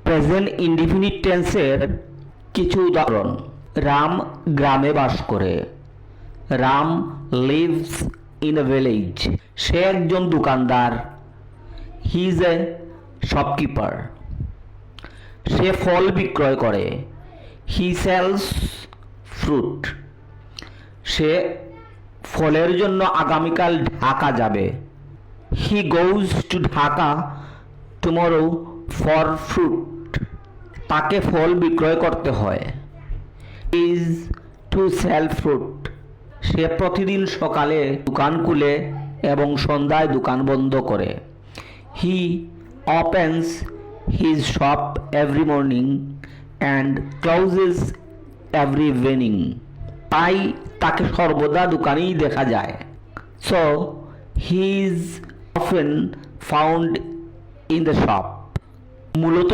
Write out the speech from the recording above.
Present indefinite টেন্সের কিছু উদাহরণ। রাম গ্রামে বাস করে। Ram lives in a village. সে একজন দোকানদার। He is a shopkeeper. সে ফল বিক্রয় করে। He sells fruit. সে ফলের জন্য আগামীকাল ঢাকা যাবে। He goes to Dhaka tomorrow for fruit. তাকে ফল বিক্রয় করতে হয়। Is to sell fruit. সে প্রতিদিন সকালে দোকান খুলে এবং সন্ধ্যায় দোকান বন্ধ করে। He opens his shop every morning and closes every evening. তাই তাকে সর্বদা দোকানেই দেখা যায়। So he is often found in the shop. মূলত